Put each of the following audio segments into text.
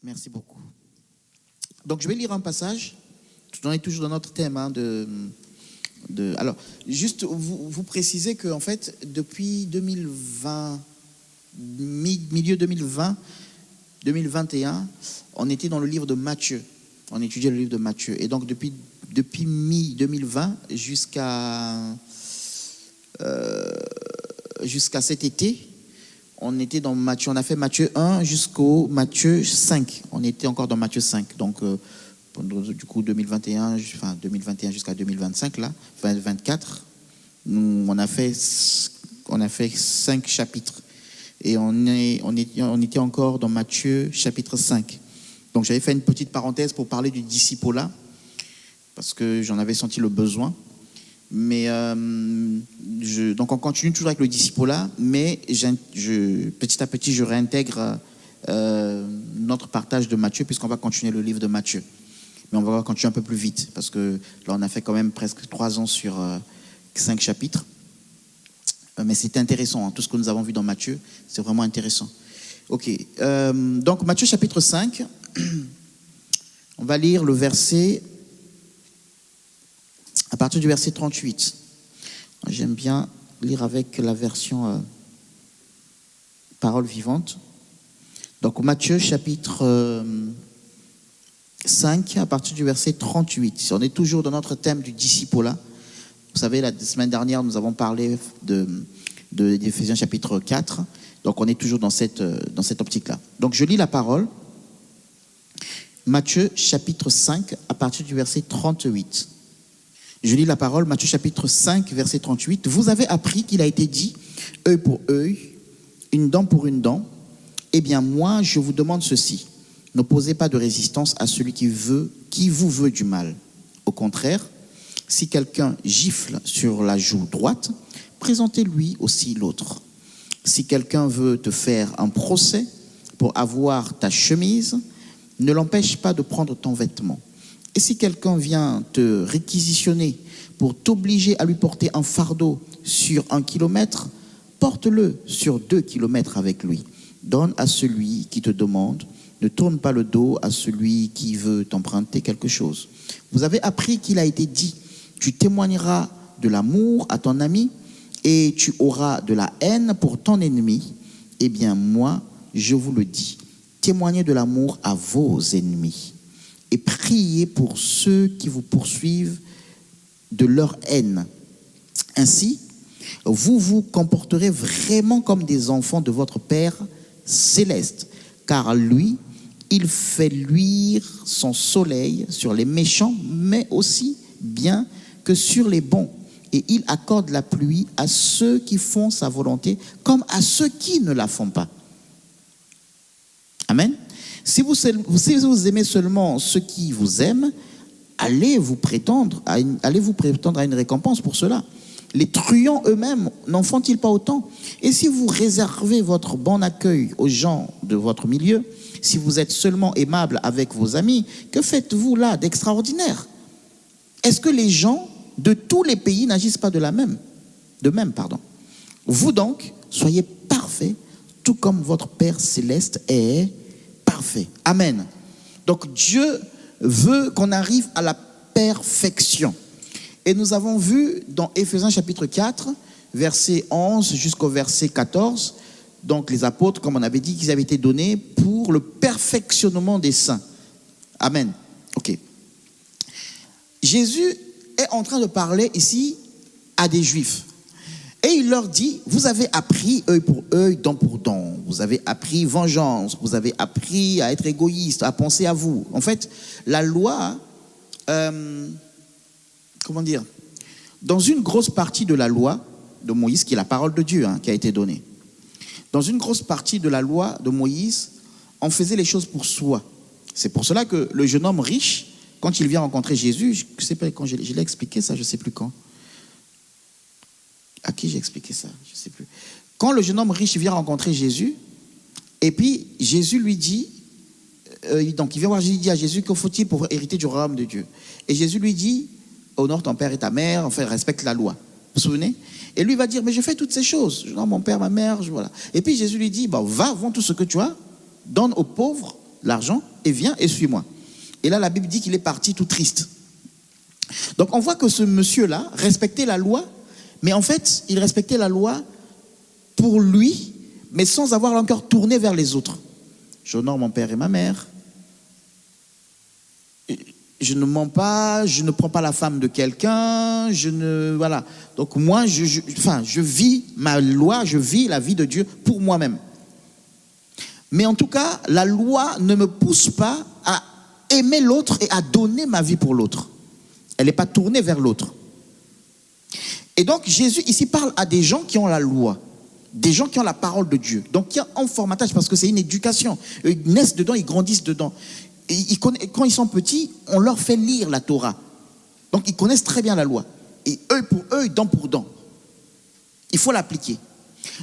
Merci beaucoup. Donc, je vais lire un passage. On est toujours dans notre thème. Alors, juste vous précisez qu'en fait, depuis 2020, milieu 2020, 2021, on était dans le livre de Matthieu. On étudiait le livre de Matthieu. Et donc, depuis mi-2020 jusqu'à cet été, on était dans Matthieu. On a fait Matthieu 1 jusqu'au Matthieu 5. On était encore dans Matthieu 5. Donc, du coup, 2021 jusqu'à 2025, là, 2024, on a fait 5 chapitres. Et on était encore dans Matthieu chapitre 5. Donc, j'avais fait une petite parenthèse pour parler du discipolat, parce que j'en avais senti le besoin. Mais donc on continue toujours avec le discipolat, mais petit à petit je réintègre notre partage de Matthieu, puisqu'on va continuer le livre de Matthieu. Mais on va continuer un peu plus vite, parce que là on a fait quand même presque 3 ans sur 5 chapitres. Mais c'était intéressant, hein, tout ce que nous avons vu dans Matthieu, c'est vraiment intéressant. Ok, donc Matthieu chapitre 5, on va lire le verset... à partir du verset 38. J'aime bien lire avec la version parole vivante. Donc Matthieu chapitre 5 à partir du verset 38. On est toujours dans notre thème du discipolat. Vous savez, la semaine dernière, nous avons parlé d'Éphésiens chapitre 4. Donc on est toujours dans cette optique-là. Donc je lis la parole. Matthieu chapitre 5 à partir du verset 38. Je lis la parole, Matthieu chapitre 5, verset 38. Vous avez appris qu'il a été dit, œil pour œil, une dent pour une dent. Eh bien, moi, je vous demande ceci. N'opposez pas de résistance à celui qui vous veut du mal. Au contraire, si quelqu'un gifle sur la joue droite, présentez-lui aussi l'autre. Si quelqu'un veut te faire un procès pour avoir ta chemise, ne l'empêche pas de prendre ton vêtement. Et si quelqu'un vient te réquisitionner pour t'obliger à lui porter un fardeau sur 1 kilomètre, porte-le sur 2 kilomètres avec lui. Donne à celui qui te demande, ne tourne pas le dos à celui qui veut t'emprunter quelque chose. Vous avez appris qu'il a été dit, tu témoigneras de l'amour à ton ami et tu auras de la haine pour ton ennemi. Eh bien, moi, je vous le dis, témoignez de l'amour à vos ennemis. Et priez pour ceux qui vous poursuivent de leur haine. Ainsi, vous vous comporterez vraiment comme des enfants de votre Père céleste, car lui, il fait luire son soleil sur les méchants, mais aussi bien que sur les bons. Et il accorde la pluie à ceux qui font sa volonté, comme à ceux qui ne la font pas. Amen. Si vous aimez seulement ceux qui vous aiment, allez vous prétendre à une récompense pour cela. Les truands eux-mêmes n'en font-ils pas autant? Et si vous réservez votre bon accueil aux gens de votre milieu, si vous êtes seulement aimable avec vos amis, que faites-vous là d'extraordinaire? Est-ce que les gens de tous les pays n'agissent pas de même? Vous donc, soyez parfaits, tout comme votre Père céleste est parfait. Amen. Donc Dieu veut qu'on arrive à la perfection. Et nous avons vu dans Éphésiens chapitre 4, verset 11 jusqu'au verset 14, donc les apôtres, comme on avait dit, qu'ils avaient été donnés pour le perfectionnement des saints. Amen. Ok. Jésus est en train de parler ici à des Juifs. Et il leur dit, vous avez appris œil pour œil, dent pour dent. Vous avez appris vengeance. Vous avez appris à être égoïste, à penser à vous. En fait, la loi, dans une grosse partie de la loi de Moïse, qui est la parole de Dieu qui a été donnée, dans une grosse partie de la loi de Moïse, on faisait les choses pour soi. C'est pour cela que le jeune homme riche, quand il vient rencontrer Jésus, je ne sais pas quand je l'ai expliqué ça, je ne sais plus quand. À qui j'ai expliqué ça? Je ne sais plus. Quand le jeune homme riche vient rencontrer Jésus, et puis Jésus lui dit, donc il vient voir Jésus, il dit à Jésus, que faut-il pour hériter du royaume de Dieu? Et Jésus lui dit, honore ton père et ta mère, enfin respecte la loi. Vous vous souvenez? Et lui va dire, mais je fais toutes ces choses. Je honore mon père, ma mère, voilà. Et puis Jésus lui dit, va, vends tout ce que tu as, donne aux pauvres, l'argent et viens et suis-moi. Et là, la Bible dit qu'il est parti tout triste. Donc on voit que ce monsieur-là respectait la loi, mais en fait, il respectait la loi pour lui, mais sans avoir encore tourné vers les autres. J'honore mon père et ma mère. Je ne mens pas, je ne prends pas la femme de quelqu'un, voilà. Donc moi, je vis ma loi, je vis la vie de Dieu pour moi-même. Mais en tout cas, la loi ne me pousse pas à aimer l'autre et à donner ma vie pour l'autre. Elle n'est pas tournée vers l'autre. Et donc Jésus ici parle à des gens qui ont la loi, des gens qui ont la parole de Dieu. Donc il y a un formatage parce que c'est une éducation. Ils naissent dedans, ils grandissent dedans. Et quand ils sont petits, on leur fait lire la Torah. Donc ils connaissent très bien la loi. Et œil pour œil, dent pour dent. Il faut l'appliquer.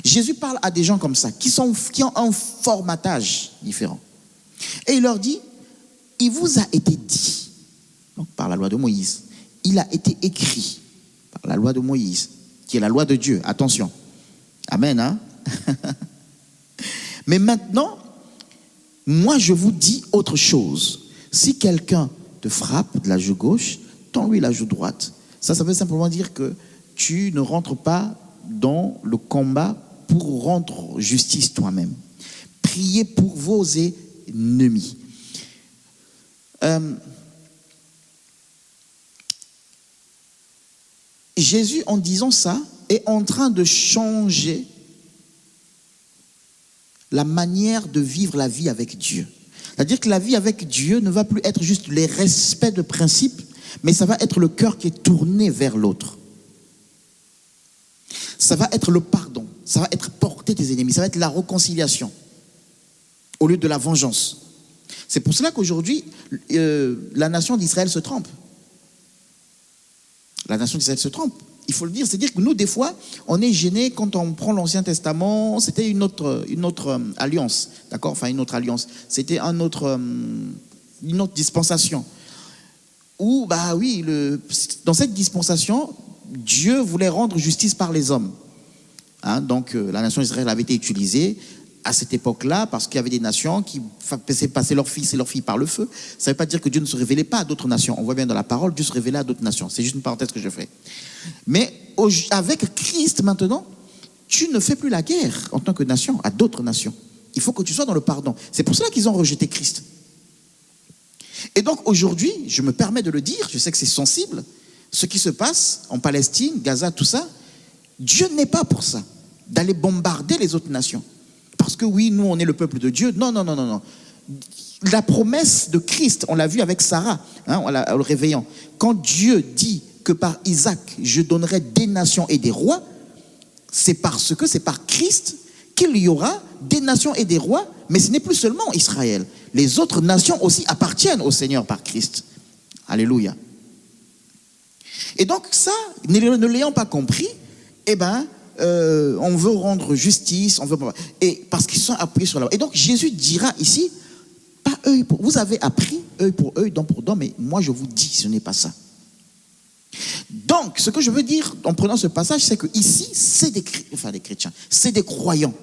Jésus parle à des gens comme ça, qui ont un formatage différent. Et il leur dit, il vous a été dit, donc par la loi de Moïse, il a été écrit par la loi de Moïse, qui est la loi de Dieu. Attention. Amen, hein? Mais maintenant, moi je vous dis autre chose. Si quelqu'un te frappe de la joue gauche, tends-lui la joue droite. Ça veut simplement dire que tu ne rentres pas dans le combat pour rendre justice toi-même. Priez pour vos ennemis. Jésus, en disant ça, est en train de changer la manière de vivre la vie avec Dieu. C'est-à-dire que la vie avec Dieu ne va plus être juste les respects de principes, mais ça va être le cœur qui est tourné vers l'autre. Ça va être le pardon, ça va être porter tes ennemis, ça va être la réconciliation au lieu de la vengeance. C'est pour cela qu'aujourd'hui, la nation d'Israël se trompe. La nation d'Israël se trompe. Il faut le dire, c'est-à-dire que nous, des fois, on est gênés quand on prend l'Ancien Testament, c'était une autre alliance, d'accord? Enfin, une autre alliance. C'était une autre dispensation. Où, bah oui, dans cette dispensation, Dieu voulait rendre justice par les hommes. Hein, donc, la nation d'Israël avait été utilisée à cette époque-là parce qu'il y avait des nations qui faisaient passer leurs fils et leurs filles par le feu. Ça ne veut pas dire que Dieu ne se révélait pas à d'autres nations. On voit bien dans la parole, Dieu se révélait à d'autres nations. C'est juste une parenthèse que je fais. Mais avec Christ maintenant, tu ne fais plus la guerre en tant que nation à d'autres nations. Il faut que tu sois dans le pardon. C'est pour cela qu'ils ont rejeté Christ. Et donc aujourd'hui, je me permets de le dire, je sais que c'est sensible, ce qui se passe en Palestine, Gaza, tout ça, Dieu n'est pas pour ça, d'aller bombarder les autres nations. Parce que oui, nous, on est le peuple de Dieu. Non, non, non, non, non. La promesse de Christ, on l'a vu avec Sarah, hein, en le réveillant. Quand Dieu dit que par Isaac, je donnerai des nations et des rois, c'est parce que c'est par Christ qu'il y aura des nations et des rois, mais ce n'est plus seulement Israël. Les autres nations aussi appartiennent au Seigneur par Christ. Alléluia. Et donc ça, ne l'ayant pas compris, eh ben, on veut rendre justice, et parce qu'ils sont appuyés sur la loi. Et donc Jésus dira ici, pas œil pour, vous avez appris œil pour œil, dent pour dent, mais moi je vous dis, ce n'est pas ça. Donc, ce que je veux dire en prenant ce passage, c'est que ici, c'est des chrétiens, c'est des croyants.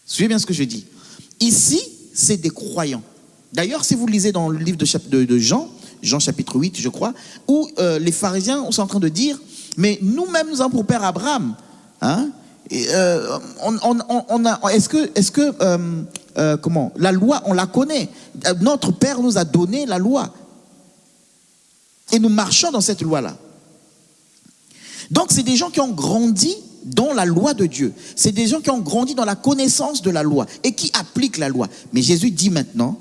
Suivez bien ce que je dis. Ici, c'est des croyants. D'ailleurs, si vous lisez dans le livre de Jean chapitre 8, je crois, où les pharisiens sont en train de dire, mais nous-mêmes, nous avons pour père Abraham. Hein? Comment? La loi, on la connaît. Notre père nous a donné la loi. Et nous marchons dans cette loi-là. Donc, c'est des gens qui ont grandi dans la loi de Dieu. C'est des gens qui ont grandi dans la connaissance de la loi et qui appliquent la loi. Mais Jésus dit maintenant,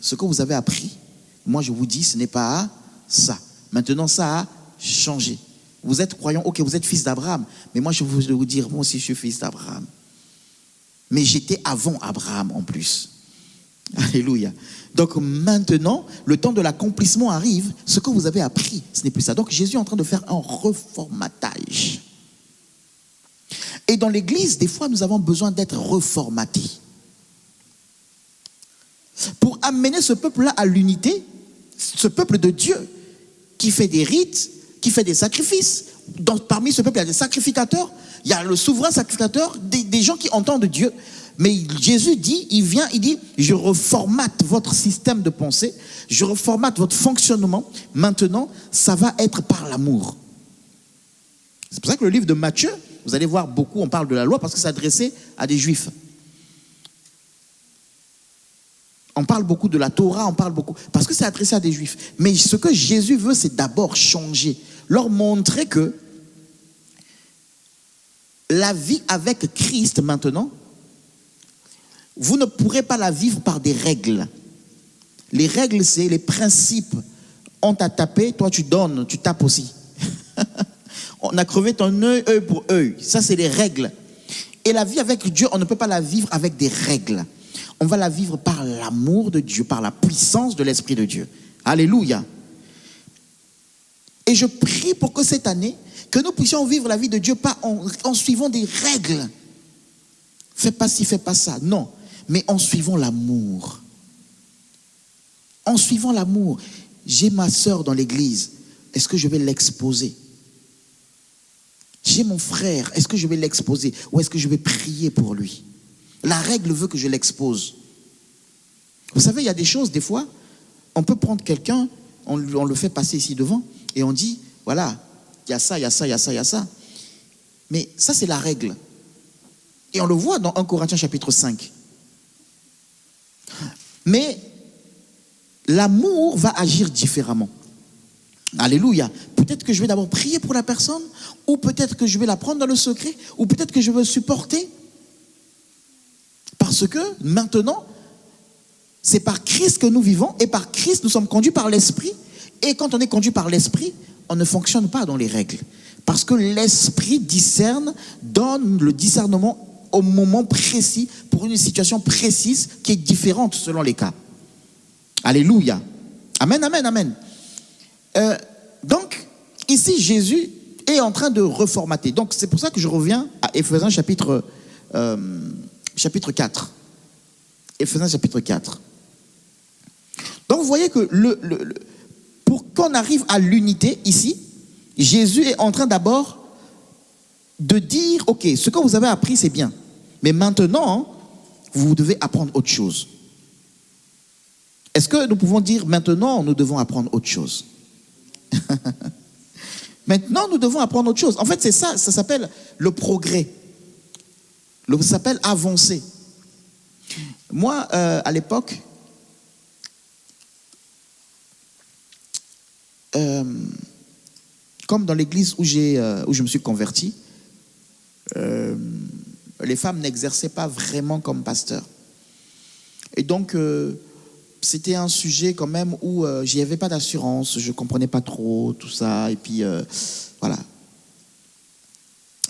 ce que vous avez appris, moi je vous dis, ce n'est pas ça. Maintenant, ça a changé. Vous êtes croyant, ok, vous êtes fils d'Abraham. Mais moi, je vais vous dire, moi aussi, je suis fils d'Abraham. Mais j'étais avant Abraham en plus. Alléluia. Donc maintenant, le temps de l'accomplissement arrive. Ce que vous avez appris, ce n'est plus ça. Donc Jésus est en train de faire un reformatage. Et dans l'église, des fois, nous avons besoin d'être reformatés. Pour amener ce peuple-là à l'unité, ce peuple de Dieu, qui fait des rites, qui fait des sacrifices. Parmi ce peuple, il y a des sacrificateurs, il y a le souverain sacrificateur, des gens qui entendent Dieu. Mais Jésus dit, il vient, il dit, je reformate votre système de pensée, je reformate votre fonctionnement. Maintenant, ça va être par l'amour. C'est pour ça que le livre de Matthieu, vous allez voir beaucoup, on parle de la loi parce que c'est adressé à des juifs. On parle beaucoup de la Torah, on parle beaucoup, parce que c'est adressé à des juifs. Mais ce que Jésus veut, c'est d'abord changer, leur montrer que la vie avec Christ maintenant, vous ne pourrez pas la vivre par des règles. Les règles, c'est les principes. On t'a tapé, toi tu donnes, tu tapes aussi. On a crevé ton œil, œil pour œil. Ça, c'est les règles. Et la vie avec Dieu, on ne peut pas la vivre avec des règles. On va la vivre par l'amour de Dieu, par la puissance de l'Esprit de Dieu. Alléluia. Et je prie pour que cette année, que nous puissions vivre la vie de Dieu pas en suivant des règles. Fais pas ci, fais pas ça. Non, mais en suivant l'amour. En suivant l'amour. J'ai ma sœur dans l'église. Est-ce que je vais l'exposer? J'ai mon frère. Est-ce que je vais l'exposer? Ou est-ce que je vais prier pour lui? La règle veut que je l'expose. Vous savez, il y a des choses, des fois, on peut prendre quelqu'un, on le fait passer ici devant, et on dit, voilà, il y a ça, il y a ça, il y a ça, il y a ça. Mais ça, c'est la règle. Et on le voit dans 1 Corinthiens chapitre 5. Mais l'amour va agir différemment. Alléluia. Peut-être que je vais d'abord prier pour la personne, ou peut-être que je vais la prendre dans le secret, ou peut-être que je vais supporter. Parce que maintenant, c'est par Christ que nous vivons, et par Christ, nous sommes conduits par l'Esprit. Et quand on est conduit par l'Esprit, on ne fonctionne pas dans les règles. Parce que l'Esprit discerne, donne le discernement au moment précis, pour une situation précise qui est différente selon les cas. Alléluia. Amen, amen, amen. Donc, ici, Jésus est en train de reformater. Donc, c'est pour ça que je reviens à Éphésiens chapitre 4. Éphésiens chapitre 4. Donc, vous voyez que pour qu'on arrive à l'unité ici, Jésus est en train d'abord de dire, ok, ce que vous avez appris, c'est bien. Mais maintenant, vous devez apprendre autre chose. Est-ce que nous pouvons dire, maintenant, nous devons apprendre autre chose? Maintenant, nous devons apprendre autre chose. En fait, c'est ça, ça s'appelle le progrès. Ça s'appelle avancer. Moi, à l'époque, comme dans l'église où je me suis converti, les femmes n'exerçaient pas vraiment comme pasteur. Et donc, c'était un sujet quand même où j'y avais pas d'assurance, je comprenais pas trop tout ça, et puis voilà.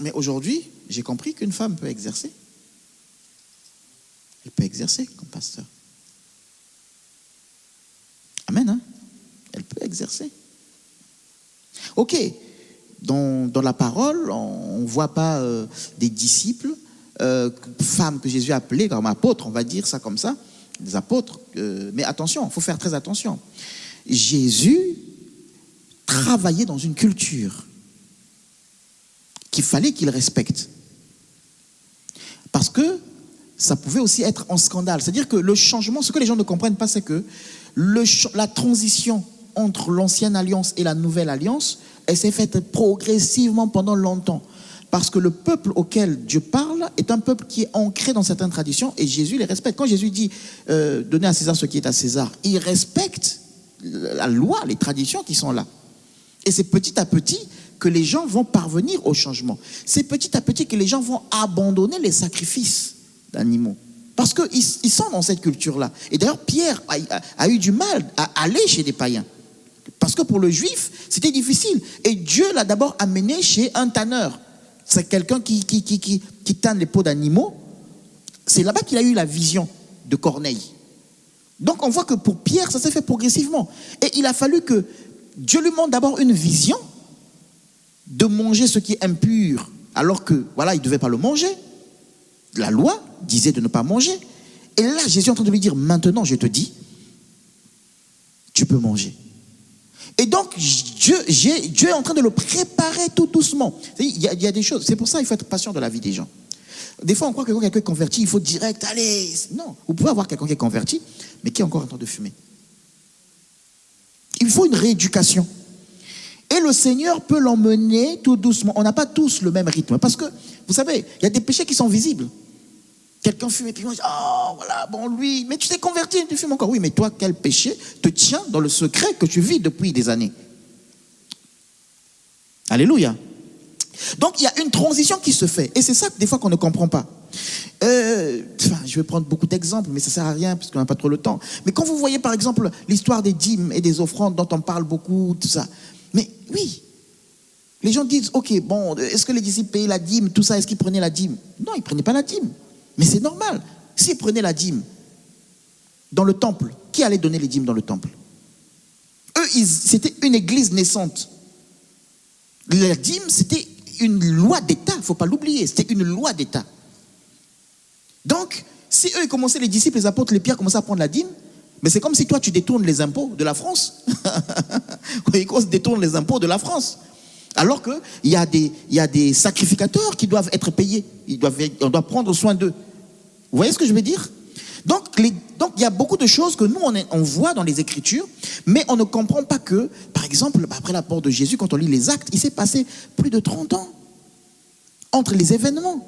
Mais aujourd'hui, j'ai compris qu'une femme peut exercer. Elle peut exercer comme pasteur. Amen, hein? Elle peut exercer. Ok, dans la parole, on ne voit pas des disciples, femmes que Jésus a appelées comme apôtres, on va dire ça comme ça, des apôtres. Mais attention, il faut faire très attention. Jésus travaillait dans une culture qu'il fallait qu'il respecte. Parce que ça pouvait aussi être en scandale. C'est-à-dire que le changement, ce que les gens ne comprennent pas, c'est que la transition entre l'ancienne alliance et la nouvelle alliance, elle s'est faite progressivement pendant longtemps. Parce que le peuple auquel Dieu parle est un peuple qui est ancré dans certaines traditions et Jésus les respecte. Quand Jésus dit donnez à César ce qui est à César, il respecte la loi, les traditions qui sont là. Et c'est petit à petit que les gens vont parvenir au changement. C'est petit à petit que les gens vont abandonner les sacrifices d'animaux. Parce qu'ils sont dans cette culture-là. Et d'ailleurs, Pierre a eu du mal à aller chez des païens. Parce que pour le juif, c'était difficile. Et Dieu l'a d'abord amené chez un tanneur. C'est quelqu'un qui tanne les peaux d'animaux. C'est là-bas qu'il a eu la vision de Corneille. Donc on voit que pour Pierre, ça s'est fait progressivement. Et il a fallu que Dieu lui montre d'abord une vision de manger ce qui est impur, alors que, voilà, il ne devait pas le manger. La loi disait de ne pas manger. Et là, Jésus est en train de lui dire, maintenant, je te dis, tu peux manger. Et donc, Dieu est en train de le préparer tout doucement. Il y a des choses, c'est pour ça qu'il faut être patient dans la vie des gens. Des fois, on croit que quand quelqu'un est converti, il faut direct, allez. Non, vous pouvez avoir quelqu'un qui est converti, mais qui est encore en train de fumer. Il faut une rééducation. Et le Seigneur peut l'emmener tout doucement. On n'a pas tous le même rythme. Parce que, vous savez, il y a des péchés qui sont visibles. Quelqu'un fume et puis on dit, oh, voilà, bon, lui, mais tu t'es converti et tu fumes encore. Oui, mais toi, quel péché te tient dans le secret que tu vis depuis des années? Alléluia. Donc, il y a une transition qui se fait. Et c'est ça, des fois, qu'on ne comprend pas. Je vais prendre beaucoup d'exemples, mais ça ne sert à rien, parce qu'on n'a pas trop le temps. Mais quand vous voyez, par exemple, l'histoire des dîmes et des offrandes dont on parle beaucoup, tout ça. Mais oui, les gens disent, ok, bon, est-ce que les disciples payaient la dîme, tout ça, est-ce qu'ils prenaient la dîme? Non, ils ne prenaient pas la dîme. Mais c'est normal. S'ils prenaient la dîme dans le temple, qui allait donner les dîmes dans le temple? Eux, c'était une église naissante. La dîme, c'était une loi d'État, il ne faut pas l'oublier, c'était une loi d'État. Donc, si eux, ils commençaient, les disciples, les apôtres, les pierres commençaient à prendre la dîme, mais c'est comme si toi, tu détournes les impôts de la France. Ils détournent les impôts de la France. Alors qu'il y a des sacrificateurs qui doivent être payés. On doit prendre soin d'eux. Vous voyez ce que je veux dire? Donc, il y a beaucoup de choses que nous, on voit dans les Écritures, mais on ne comprend pas que, par exemple, après la mort de Jésus, quand on lit les Actes, il s'est passé plus de 30 ans entre les événements.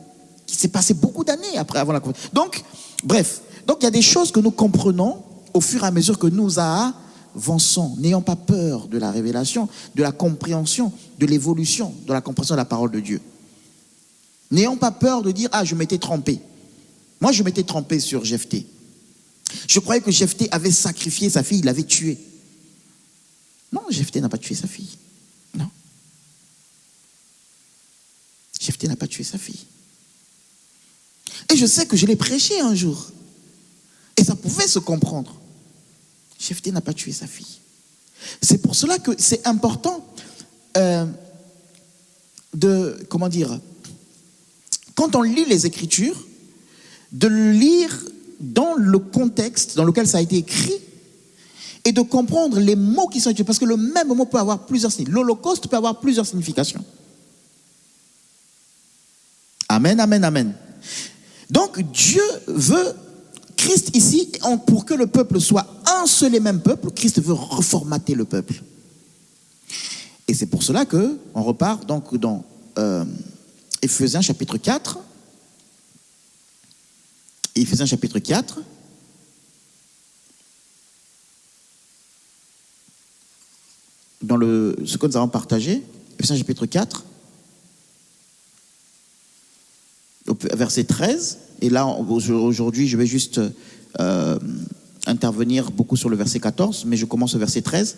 Il s'est passé beaucoup d'années avant la conversion. Donc, bref. Donc, il y a des choses que nous comprenons au fur et à mesure que nous avançons. N'ayons pas peur de la révélation, de la compréhension, de l'évolution, de la compréhension de la parole de Dieu. N'ayons pas peur de dire, ah, je m'étais trompé. Moi, je m'étais trompé sur Jephthé. Je croyais que Jephthé avait sacrifié sa fille, il l'avait tuée. Non, Jephthé n'a pas tué sa fille. Non. Jephthé n'a pas tué sa fille. Et je sais que je l'ai prêché un jour. Et ça pouvait se comprendre. Jephthé n'a pas tué sa fille. C'est pour cela que c'est important quand on lit les Écritures, de le lire dans le contexte dans lequel ça a été écrit et de comprendre les mots qui sont utilisés. Parce que le même mot peut avoir plusieurs significations. L'Holocauste peut avoir plusieurs significations. Amen, amen, amen. Donc Dieu veut, Christ ici, pour que le peuple soit un seul et même peuple, Christ veut reformater le peuple. Et c'est pour cela qu'on repart donc dans Éphésiens chapitre 4. Éphésiens chapitre 4. Dans ce que nous avons partagé, Éphésiens chapitre 4, verset 13. Et là, aujourd'hui, je vais juste intervenir beaucoup sur le verset 14, mais je commence au verset 13.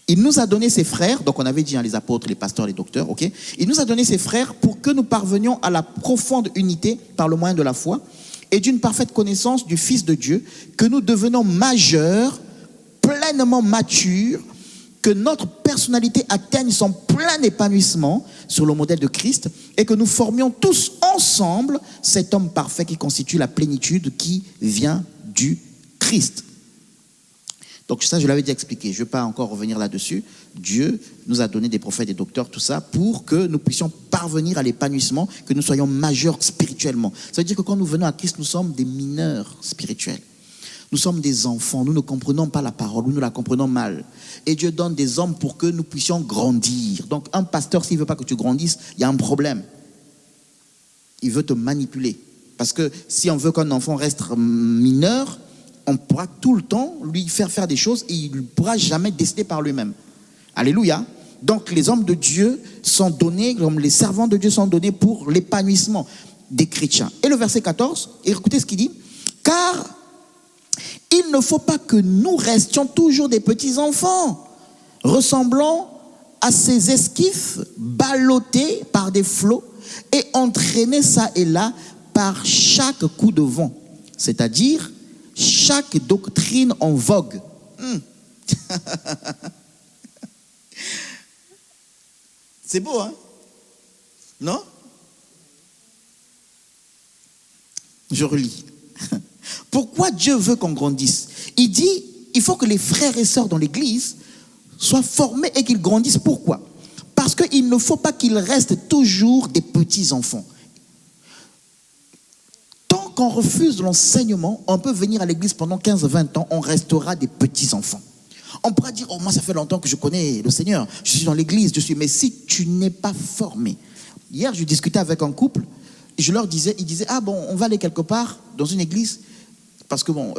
Il nous a donné ses frères, donc on avait dit les apôtres, les pasteurs, les docteurs, ok. Il nous a donné ses frères pour que nous parvenions à la profonde unité par le moyen de la foi et d'une parfaite connaissance du Fils de Dieu, que nous devenons majeurs, pleinement matures, que notre personnalité atteigne son plein épanouissement sur le modèle de Christ et que nous formions tous ensemble cet homme parfait qui constitue la plénitude qui vient du Christ. Donc ça, je l'avais déjà expliqué, je ne vais pas encore revenir là-dessus. Dieu nous a donné des prophètes, des docteurs, tout ça, pour que nous puissions parvenir à l'épanouissement, que nous soyons majeurs spirituellement. Ça veut dire que quand nous venons à Christ, nous sommes des mineurs spirituels. Nous sommes des enfants, nous ne comprenons pas la parole, nous la comprenons mal. Et Dieu donne des hommes pour que nous puissions grandir. Donc un pasteur, s'il ne veut pas que tu grandisses, il y a un problème. Il veut te manipuler. Parce que si on veut qu'un enfant reste mineur, on pourra tout le temps lui faire des choses et il ne pourra jamais décider par lui-même. Alléluia. Donc les hommes de Dieu sont donnés, comme les servants de Dieu sont donnés pour l'épanouissement des chrétiens. Et le verset 14, écoutez ce qu'il dit. Car il ne faut pas que nous restions toujours des petits enfants, ressemblant à ces esquifs ballottés par des flots et entraînés ça et là par chaque coup de vent. C'est-à-dire chaque doctrine en vogue. C'est beau, hein? Non? Je relis. Pourquoi Dieu veut qu'on grandisse? Il dit, il faut que les frères et sœurs dans l'église soient formés et qu'ils grandissent. Pourquoi? Parce Parce qu'il ne faut pas qu'ils restent toujours des petits-enfants. Tant qu'on refuse l'enseignement, on peut venir à l'église pendant 15-20 ans, on restera des petits-enfants. On pourra dire, oh, moi ça fait longtemps que je connais le Seigneur, je suis dans l'église, mais si tu n'es pas formé. Hier, je discutais avec un couple, et je leur disais, ils disaient, ah bon, on va aller quelque part, dans une église, parce que bon,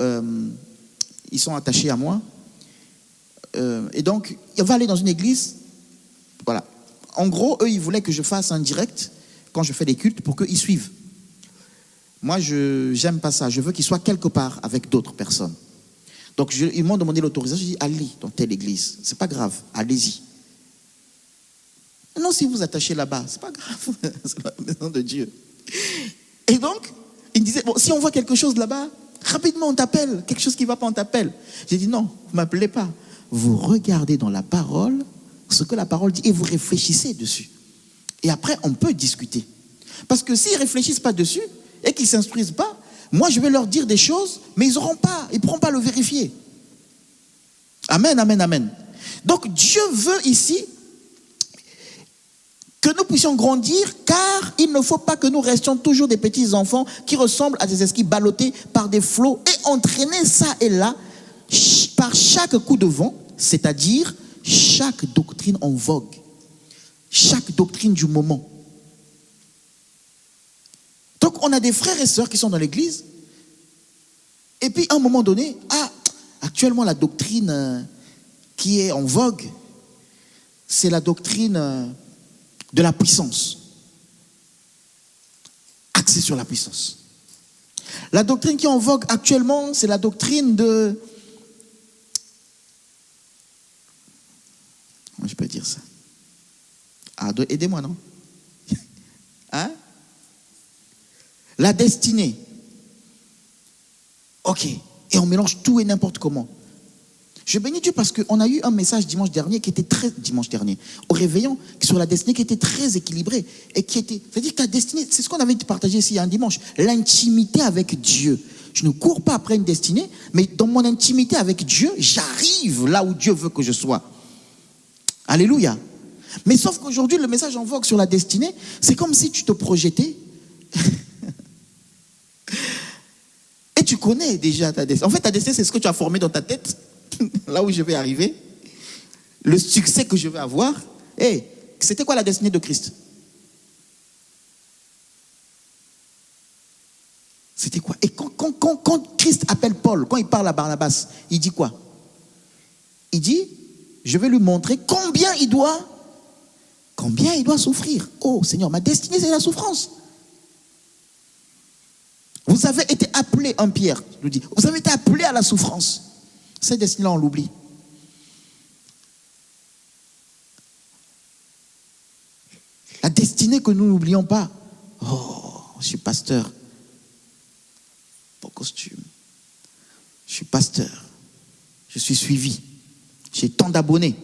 ils sont attachés à moi, et donc, on va aller dans une église, voilà. En gros, eux, ils voulaient que je fasse un direct, quand je fais des cultes, pour qu'ils suivent. Moi, je n'aime pas ça, je veux qu'ils soient quelque part avec d'autres personnes. Donc, ils m'ont demandé l'autorisation. Je dis, allez dans telle église. C'est pas grave, allez-y. Non, si vous attachez là-bas, c'est pas grave. C'est la maison de Dieu. Et donc, ils me disaient, bon, si on voit quelque chose là-bas, rapidement on t'appelle. Quelque chose qui ne va pas, on t'appelle. J'ai dit, non, vous ne m'appelez pas. Vous regardez dans la parole ce que la parole dit et vous réfléchissez dessus. Et après, on peut discuter. Parce que s'ils ne réfléchissent pas dessus et qu'ils ne s'instruisent pas, moi, je vais leur dire des choses, mais ils ne pourront pas le vérifier. Amen, amen, amen. Donc, Dieu veut ici que nous puissions grandir, car il ne faut pas que nous restions toujours des petits enfants qui ressemblent à des esquilles ballottés par des flots et entraînés ça et là par chaque coup de vent, c'est-à-dire chaque doctrine en vogue, chaque doctrine du moment. Donc, on a des frères et sœurs qui sont dans l'église, et puis à un moment donné, actuellement la doctrine qui est en vogue, c'est la doctrine de la puissance. Axée sur la puissance. La doctrine qui est en vogue actuellement, c'est la doctrine de... Comment je peux dire ça? Aidez-moi, non? Hein? La destinée. Ok. Et on mélange tout et n'importe comment. Je bénis Dieu parce qu'on a eu un message dimanche dernier, au réveillon, sur la destinée qui était très équilibré. Et qui était, c'est-à-dire que la destinée, c'est ce qu'on avait partagé ici un dimanche, l'intimité avec Dieu. Je ne cours pas après une destinée, mais dans mon intimité avec Dieu, j'arrive là où Dieu veut que je sois. Alléluia. Mais sauf qu'aujourd'hui, le message en vogue sur la destinée, c'est comme si tu te projetais. Et tu connais déjà ta destinée. En fait, ta destinée, c'est ce que tu as formé dans ta tête, là où je vais arriver, le succès que je vais avoir. C'était quoi la destinée de Christ? C'était quoi? Et quand Christ appelle Paul, quand il parle à Barnabas, il dit quoi? Il dit, je vais lui montrer combien il doit souffrir. Oh Seigneur, ma destinée, c'est la souffrance. Vous avez été appelé, un Pierre nous dit, vous avez été appelé à la souffrance. Cette destinée-là, on l'oublie. La destinée que nous n'oublions pas. Oh, je suis pasteur. Pas costume. Je suis pasteur. Je suis suivi. J'ai tant d'abonnés.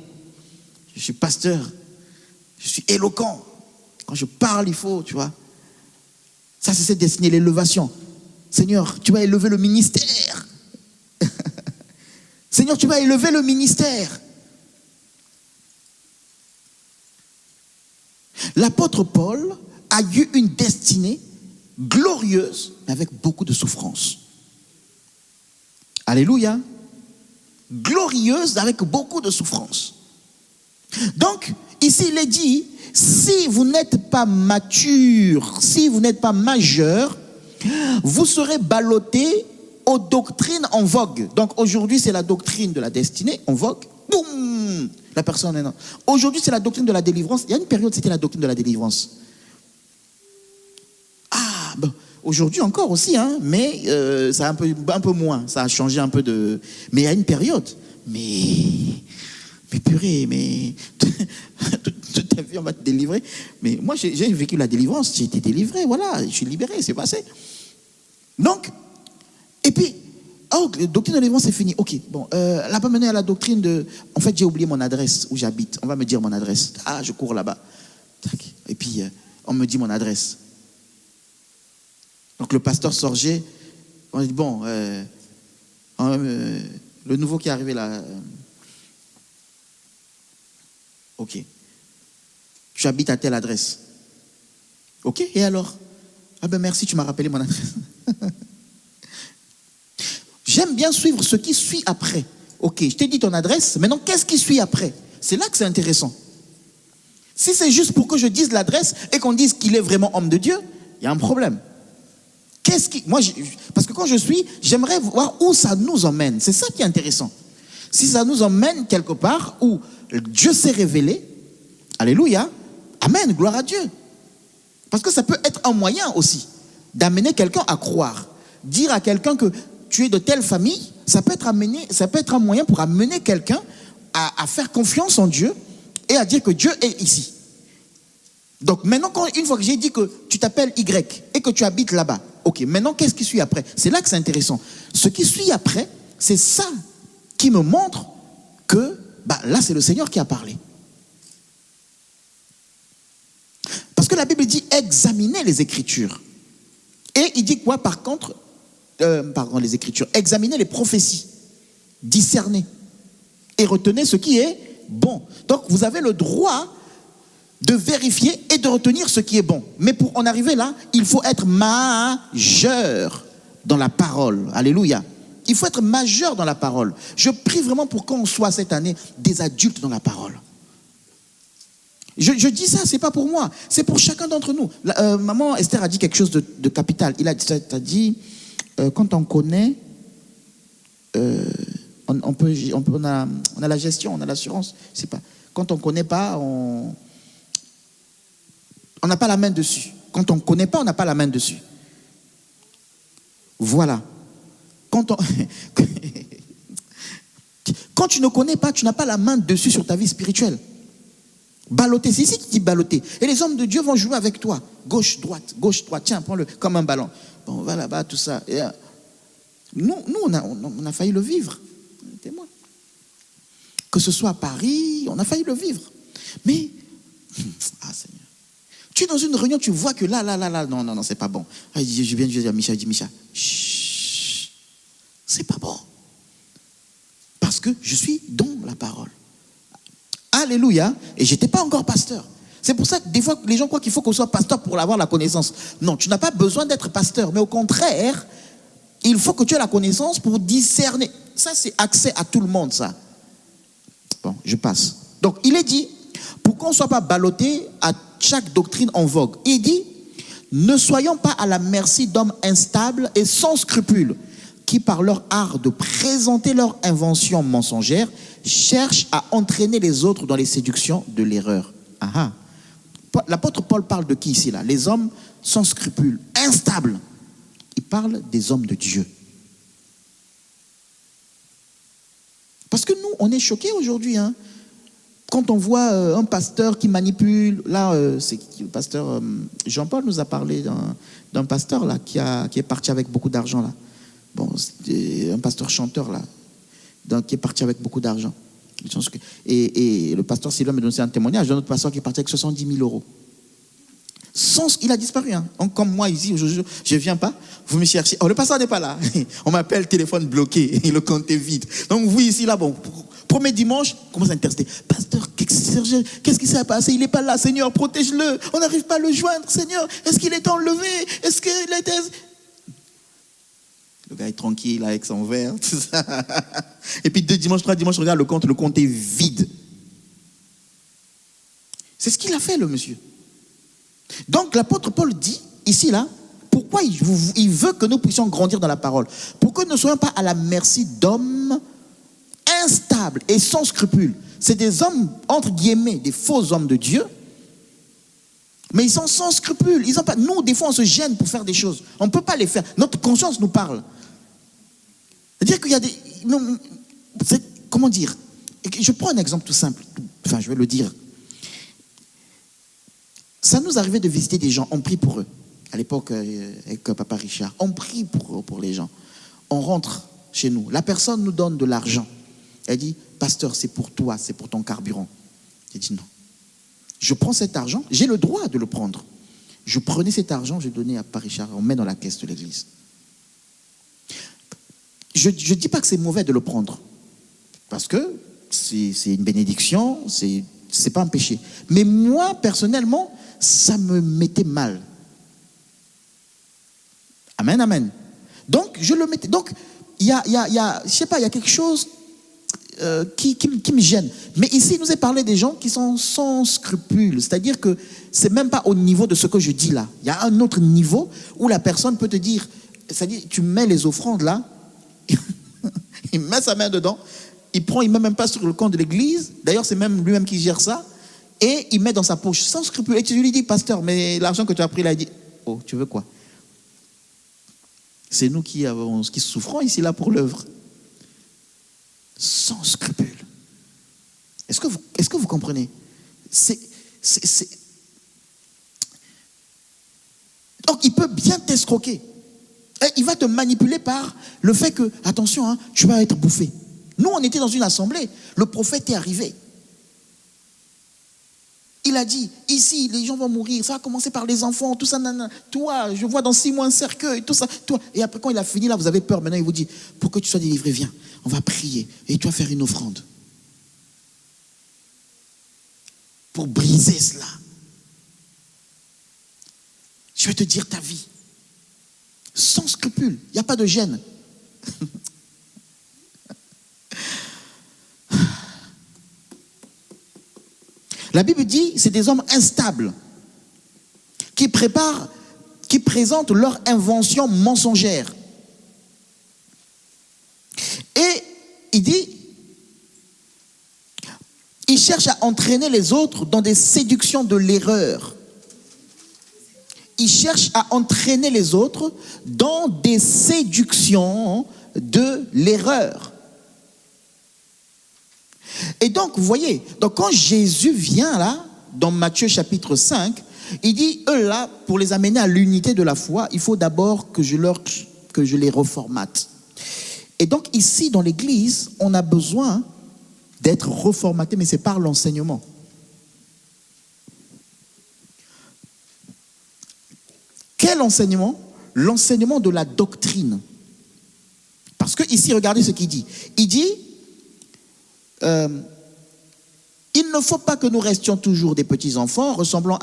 Je suis pasteur. Je suis éloquent. Quand je parle, il faut, tu vois. Ça, c'est cette destinée, l'élévation. Seigneur, tu vas élever le ministère. Seigneur, tu vas élever le ministère. L'apôtre Paul a eu une destinée glorieuse, mais avec beaucoup de souffrance. Alléluia. Glorieuse avec beaucoup de souffrance. Donc, ici, il est dit, si vous n'êtes pas mature, si vous n'êtes pas majeur, vous serez ballotté aux doctrines en vogue. Donc aujourd'hui, c'est la doctrine de la destinée en vogue. Boum! La personne est là. Aujourd'hui, c'est la doctrine de la délivrance. Il y a une période, c'était la doctrine de la délivrance. Bon, aujourd'hui encore aussi, hein, mais ça a un peu moins. Ça a changé un peu de... Mais il y a une période. Mais purée, mais toute ta vie, on va te délivrer. Mais moi, j'ai vécu la délivrance. J'ai été délivré, voilà. Je suis libéré, c'est passé. Donc, et puis, la doctrine de l'élévation, c'est fini. Ok, bon, là, pas mener à la doctrine de... En fait, j'ai oublié mon adresse où j'habite. On va me dire mon adresse. Je cours là-bas. Et puis, on me dit mon adresse. Donc, le pasteur Sorgé, on dit, bon, le nouveau qui est arrivé là... ok. tu habites à telle adresse. Ok, et alors? Ah ben merci, tu m'as rappelé mon adresse. J'aime bien suivre ce qui suit après. Ok, je t'ai dit ton adresse, maintenant qu'est-ce qui suit après? C'est là que c'est intéressant. Si c'est juste pour que je dise l'adresse et qu'on dise qu'il est vraiment homme de Dieu, il y a un problème. Parce que quand je suis, j'aimerais voir où ça nous emmène. C'est ça qui est intéressant. Si ça nous emmène quelque part où Dieu s'est révélé, alléluia, amen, gloire à Dieu. Parce que ça peut être un moyen aussi d'amener quelqu'un à croire. Dire à quelqu'un que tu es de telle famille, ça peut être un moyen pour amener quelqu'un à faire confiance en Dieu et à dire que Dieu est ici. Donc maintenant, une fois que j'ai dit que tu t'appelles Y et que tu habites là-bas, ok, maintenant qu'est-ce qui suit après? C'est là que c'est intéressant. Ce qui suit après, c'est ça qui me montre que là c'est le Seigneur qui a parlé. Parce que la Bible dit examinez les Écritures. Et il dit quoi par contre? Les Écritures. Examinez les prophéties. Discernez. Et retenez ce qui est bon. Donc vous avez le droit de vérifier et de retenir ce qui est bon. Mais pour en arriver là, il faut être majeur dans la parole. Alléluia. Il faut être majeur dans la parole. Je prie vraiment pour qu'on soit cette année des adultes dans la parole. Je dis ça, c'est pas pour moi, c'est pour chacun d'entre nous. Maman Esther a dit quelque chose de capital. Il a dit, quand on connaît, on a la gestion, on a l'assurance. C'est pas. Quand on connaît pas, on n'a pas la main dessus. Quand on connaît pas, on n'a pas la main dessus. Voilà. Quand tu ne connais pas, tu n'as pas la main dessus sur ta vie spirituelle. Balloter, c'est ici qui dit balloter. Et les hommes de Dieu vont jouer avec toi. Gauche, droite, tiens, prends-le comme un ballon. Bon, on va là-bas, tout ça. Et, nous on a failli le vivre. Témoin. Que ce soit à Paris, on a failli le vivre. Mais, Seigneur. Tu es dans une réunion, tu vois que là, non, c'est pas bon. Je viens de dire à Micha, chut, c'est pas bon. Parce que je suis dans la parole. Alléluia. Et je n'étais pas encore pasteur. C'est pour ça que des fois, les gens croient qu'il faut qu'on soit pasteur pour avoir la connaissance. Non, tu n'as pas besoin d'être pasteur. Mais au contraire, il faut que tu aies la connaissance pour discerner. Ça, c'est accès à tout le monde, ça. Bon, je passe. Donc, il est dit, pour qu'on ne soit pas ballotté à chaque doctrine en vogue. Il dit, ne soyons pas à la merci d'hommes instables et sans scrupules, qui par leur art de présenter leur invention mensongère, cherchent à entraîner les autres dans les séductions de l'erreur. L'apôtre Paul parle de qui ici là? Les hommes sans scrupules, instables. Il parle des hommes de Dieu. Parce que nous, on est choqués aujourd'hui. Quand on voit un pasteur qui manipule, là, c'est le pasteur Jean-Paul nous a parlé d'un pasteur là qui est parti avec beaucoup d'argent là. Bon, c'est un pasteur chanteur là, qui est parti avec beaucoup d'argent. Et le pasteur Sylvain me donnait un témoignage d'un autre pasteur qui est parti avec 70 000 euros. Il a disparu. Comme moi ici, je ne viens pas, vous me cherchez. Oh, le pasteur n'est pas là. On m'appelle, téléphone bloqué, et le compte est vide. Donc vous ici, là, bon, premier dimanche, commence à interester. Pasteur, qu'est-ce qui s'est passé? Il n'est pas là, Seigneur, protège-le. On n'arrive pas à le joindre, Seigneur. Est-ce qu'il est enlevé? Est-ce qu'il était... Le gars est tranquille avec son verre, tout ça. Et puis 2 dimanches, 3 dimanches, regarde le compte est vide. C'est ce qu'il a fait, le monsieur. Donc l'apôtre Paul dit, ici, là, pourquoi il veut que nous puissions grandir dans la parole? Pour que nous ne soyons pas à la merci d'hommes instables et sans scrupules. C'est des hommes, entre guillemets, des faux hommes de Dieu, mais ils sont sans scrupules. Ils ont pas... Nous, des fois, on se gêne pour faire des choses. On ne peut pas les faire. Notre conscience nous parle. C'est-à-dire qu'il y a des... Comment dire? Je prends un exemple tout simple. Enfin, je vais le dire. Ça nous arrivait de visiter des gens. On prie pour eux. À l'époque, avec Papa Richard. On prie pour les gens. On rentre chez nous. La personne nous donne de l'argent. Elle dit, pasteur, c'est pour toi, c'est pour ton carburant. J'ai dit non. Je prends cet argent, j'ai le droit de le prendre. Je prenais cet argent, je donnais à Papa Richard, on met dans la caisse de l'église. Je ne dis pas que c'est mauvais de le prendre. Parce que c'est une bénédiction, c'est c'est pas un péché. Mais moi, personnellement, ça me mettait mal. Amen, amen. Donc, je le mettais. Donc, il y a, je sais pas, il y a quelque chose qui me gêne. Mais ici, il nous est parlé des gens qui sont sans scrupules. C'est-à-dire que c'est même pas au niveau de ce que je dis là. Il y a un autre niveau où la personne peut te dire, c'est-à-dire, tu mets les offrandes là, il met sa main dedans, il met même pas sur le compte de l'église. D'ailleurs, c'est même lui-même qui gère ça. Et il met dans sa poche, sans scrupule. Et tu lui dis, pasteur, mais l'argent que tu as pris là, il dit, oh, tu veux quoi? C'est nous qui souffrons ici là pour l'œuvre. Sans scrupule. Est-ce que vous comprenez? Donc il peut bien t'escroquer. Et il va te manipuler par le fait que, attention, hein, tu vas être bouffé. Nous, on était dans une assemblée, le prophète est arrivé. Il a dit, ici, les gens vont mourir, ça va commencer par les enfants, tout ça, nanana. Toi, je vois dans 6 mois un cercueil, tout ça, toi. Et après, quand il a fini, là, vous avez peur. Maintenant, il vous dit, pour que tu sois délivré, viens, on va prier. Et tu vas faire une offrande. Pour briser cela. Je vais te dire ta vie. Sans scrupule, il n'y a pas de gêne. La Bible dit, c'est des hommes instables qui présentent leur invention mensongère. Et il dit, ils cherchent à entraîner les autres dans des séductions de l'erreur. Ils cherchent à entraîner les autres dans des séductions de l'erreur. Et donc, vous voyez, donc quand Jésus vient là, dans Matthieu chapitre 5, il dit, eux là, pour les amener à l'unité de la foi, il faut d'abord que je les reformate. Et donc ici, dans l'église, on a besoin d'être reformaté, mais c'est par l'enseignement. Quel enseignement? L'enseignement de la doctrine. Parce que ici, regardez ce qu'il dit. Il dit, il ne faut pas que nous restions toujours des petits enfants, ressemblant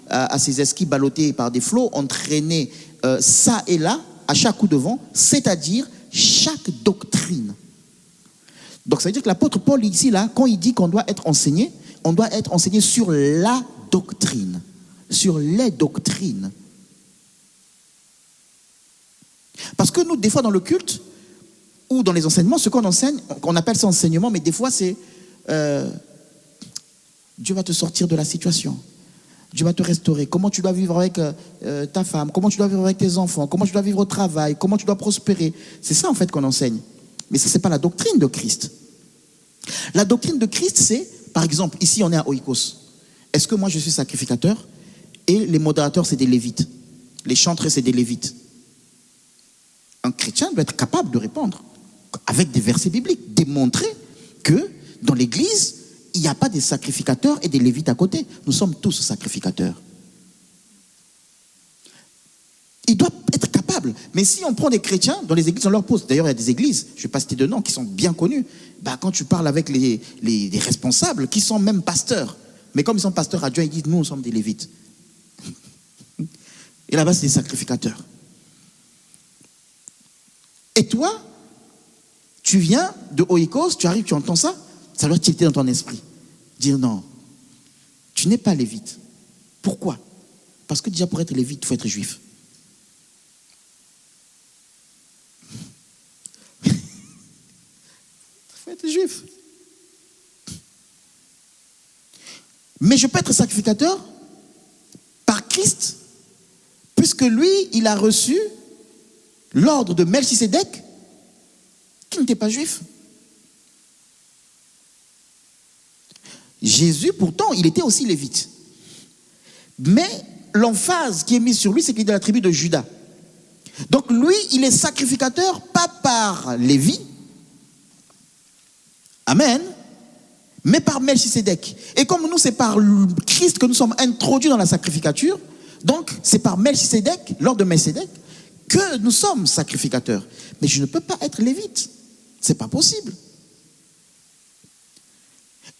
à ces esquilles ballottées par des flots, entraînés ça et là, à chaque coup de vent, c'est-à-dire chaque doctrine. Donc ça veut dire que l'apôtre Paul ici, là, quand il dit qu'on doit être enseigné sur la doctrine, sur les doctrines. Parce que nous, des fois dans le culte, ou dans les enseignements, ce qu'on enseigne, on appelle ça enseignement, mais des fois c'est Dieu va te sortir de la situation. Dieu va te restaurer. Comment tu dois vivre avec ta femme, comment tu dois vivre avec tes enfants, comment tu dois vivre au travail, comment tu dois prospérer. C'est ça en fait qu'on enseigne. Mais ça, c'est pas la doctrine de Christ. La doctrine de Christ, c'est, par exemple, ici on est à Oikos. Est-ce que moi je suis sacrificateur et les modérateurs c'est des lévites, les chantres c'est des lévites? Un chrétien doit être capable de répondre avec des versets bibliques, démontrer que dans l'église, il n'y a pas des sacrificateurs et des lévites à côté. Nous sommes tous sacrificateurs. Il doit être capable. Mais si on prend des chrétiens, dans les églises, on leur pose. D'ailleurs, il y a des églises, je ne vais pas citer de noms, qui sont bien connues. Quand tu parles avec les responsables, qui sont même pasteurs, mais comme ils sont pasteurs adjoints, ils disent, nous sommes des lévites. Et là-bas, c'est des sacrificateurs. Et toi, tu viens de Oikos, tu arrives, tu entends ça, ça doit tilter dans ton esprit. Dire non, tu n'es pas lévite. Pourquoi? Parce que déjà pour être lévite, il faut être juif. Il faut être juif. Mais je peux être sacrificateur par Christ, puisque lui, il a reçu l'ordre de Melchisédek, qui n'était pas juif. Jésus, pourtant, il était aussi lévite. Mais l'emphase qui est mise sur lui, c'est qu'il est de la tribu de Juda. Donc lui, il est sacrificateur, pas par Lévi, amen, mais par Melchisédek. Et comme nous, c'est par Christ que nous sommes introduits dans la sacrificature, donc c'est par Melchisédek, l'ordre de Melchisédek, que nous sommes sacrificateurs. Mais je ne peux pas être lévite. C'est pas possible.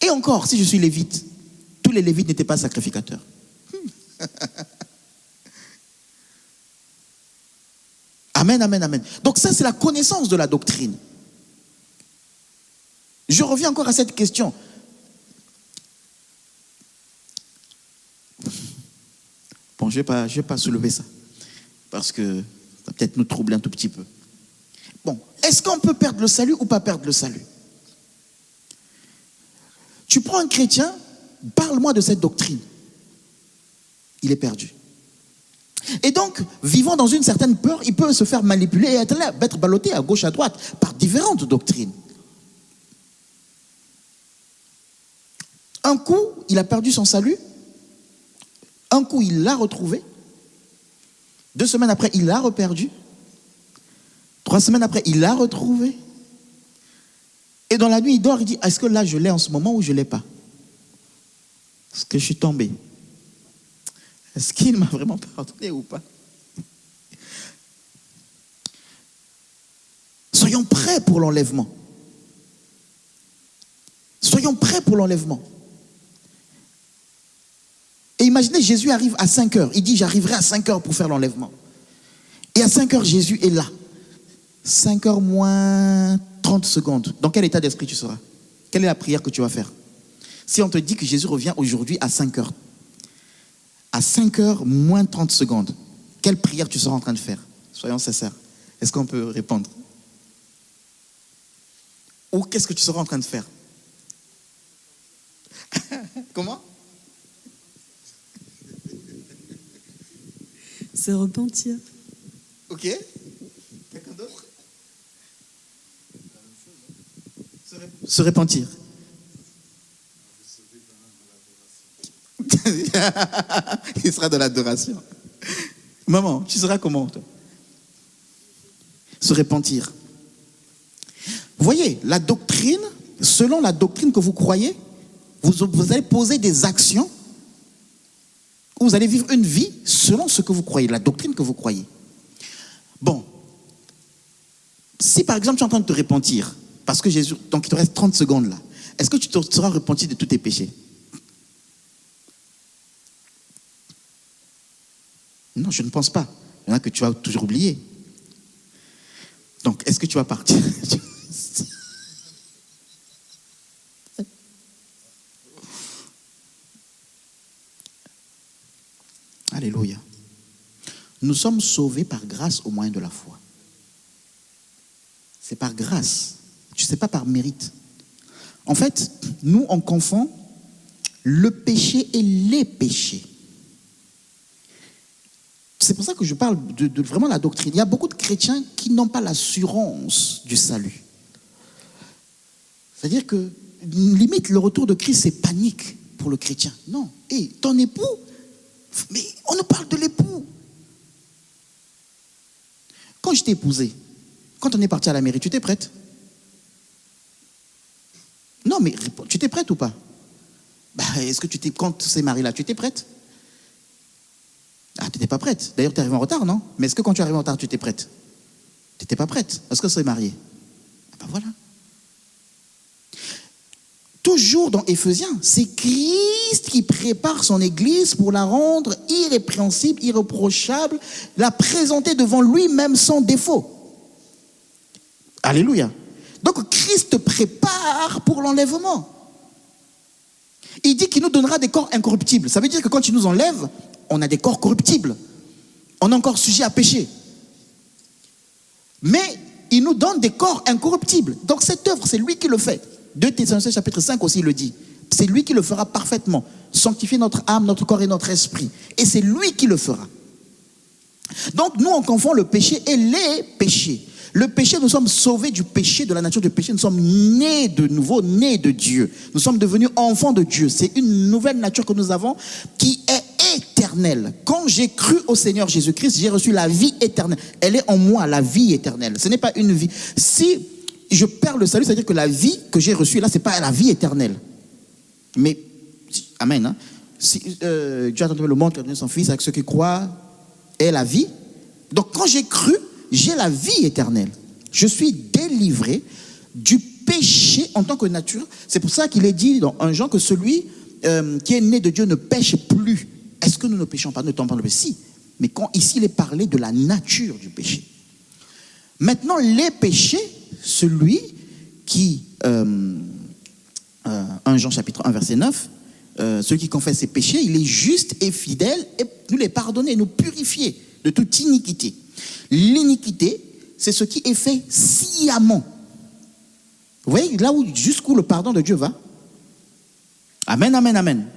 Et encore, si je suis lévite, tous les Lévites n'étaient pas sacrificateurs. Amen, amen, amen. Donc ça, c'est la connaissance de la doctrine. Je reviens encore à cette question. Bon, je vais pas soulever ça, parce que ça va peut-être nous troubler un tout petit peu. Bon, est-ce qu'on peut perdre le salut ou pas perdre le salut? Tu prends un chrétien, parle-moi de cette doctrine. Il est perdu. Et donc, vivant dans une certaine peur, il peut se faire manipuler et être ballotté à gauche, à droite, par différentes doctrines. Un coup, il a perdu son salut. Un coup, il l'a retrouvé. 2 semaines après, il l'a reperdu. 3 semaines après, il l'a retrouvé. Et dans la nuit, il dort, il dit, est-ce que là, je l'ai en ce moment ou je ne l'ai pas? Est-ce que je suis tombé? Est-ce qu'il m'a vraiment pardonné ou pas? Soyons prêts pour l'enlèvement. Soyons prêts pour l'enlèvement. Et imaginez, Jésus arrive à 5 heures. Il dit, j'arriverai à 5 heures pour faire l'enlèvement. Et à 5 heures, Jésus est là. 5 heures moins 30 secondes. Dans quel état d'esprit tu seras? Quelle est la prière que tu vas faire? Si on te dit que Jésus revient aujourd'hui à 5 heures, à 5 heures moins 30 secondes, quelle prière tu seras en train de faire? Soyons sincères. Est-ce qu'on peut répondre? Ou qu'est-ce que tu seras en train de faire? Comment? Se repentir. Ok. Quelqu'un d'autre? Se repentir. Il sera dans l'adoration. Maman, tu seras comment, toi? Se repentir. Vous voyez, la doctrine, selon la doctrine que vous croyez, vous allez poser des actions, ou vous allez vivre une vie selon ce que vous croyez, la doctrine que vous croyez. Bon, si par exemple tu es en train de te repentir, parce que Jésus, donc il te reste 30 secondes là, est-ce que tu te seras repenti de tous tes péchés? Non, je ne pense pas. Il y en a que tu vas toujours oublier. Donc, est-ce que tu vas partir? Alléluia. Nous sommes sauvés par grâce au moyen de la foi. C'est par grâce. Tu ne sais pas par mérite. En fait, nous, on confond le péché et les péchés. C'est pour ça que je parle de vraiment la doctrine. Il y a beaucoup de chrétiens qui n'ont pas l'assurance du salut. C'est-à-dire que, limite, le retour de Christ, c'est panique pour le chrétien. Non. Et ton époux, mais on nous parle de l'époux. Quand je t'ai épousé, quand on est parti à la mairie, tu étais prête? Non, mais tu étais prête ou pas? Est-ce que quand c'est marié là, tu étais prête? Ah, tu n'étais pas prête. D'ailleurs, tu es arrivée en retard, non? Mais est-ce que quand tu es arrivée en retard, tu étais prête? Tu n'étais pas prête. Est-ce que c'est marié? Voilà. Toujours dans Éphésiens, c'est Christ qui prépare son Église pour la rendre irrépréhensible, irréprochable, la présenter devant lui-même sans défaut. Alléluia. Donc Christ prépare pour l'enlèvement. Il dit qu'il nous donnera des corps incorruptibles. Ça veut dire que quand il nous enlève, on a des corps corruptibles. On est encore sujet à pécher. Mais il nous donne des corps incorruptibles. Donc cette œuvre, c'est lui qui le fait. 2 Thessaloniciens chapitre 5 aussi le dit. C'est lui qui le fera parfaitement. Sanctifier notre âme, notre corps et notre esprit. Et c'est lui qui le fera. Donc nous, on confond le péché et les péchés. Le péché, nous sommes sauvés du péché, de la nature du péché. Nous sommes nés de nouveau, nés de Dieu. Nous sommes devenus enfants de Dieu. C'est une nouvelle nature que nous avons qui est éternelle. Quand j'ai cru au Seigneur Jésus-Christ, j'ai reçu la vie éternelle. Elle est en moi, la vie éternelle. Ce n'est pas une vie. Si je perds le salut, c'est-à-dire que la vie que j'ai reçue là, ce n'est pas la vie éternelle. Mais, amen. Hein? Si, Dieu a tant aimé le monde qu'il a donné son Fils, avec ceux qui croient, est la vie. Donc quand j'ai cru, j'ai la vie éternelle. Je suis délivré du péché en tant que nature. C'est pour ça qu'il est dit dans 1 Jean que celui qui est né de Dieu ne pêche plus. Est-ce que nous ne péchons pas? Ne tombons pas dans le péché. Si. Mais quand ici il est parlé de la nature du péché. Maintenant, les péchés, celui qui, 1 Jean chapitre 1 verset 9, celui qui confesse ses péchés, il est juste et fidèle et nous les pardonner, nous purifier de toute iniquité. L'iniquité, c'est ce qui est fait sciemment. Vous voyez, là où, jusqu'où le pardon de Dieu va. Amen, amen, amen.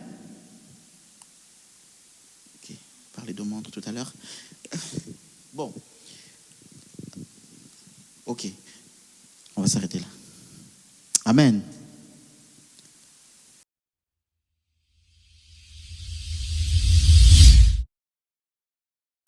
Ok, parler de montre tout à l'heure. Bon. Ok, on va s'arrêter là. Amen.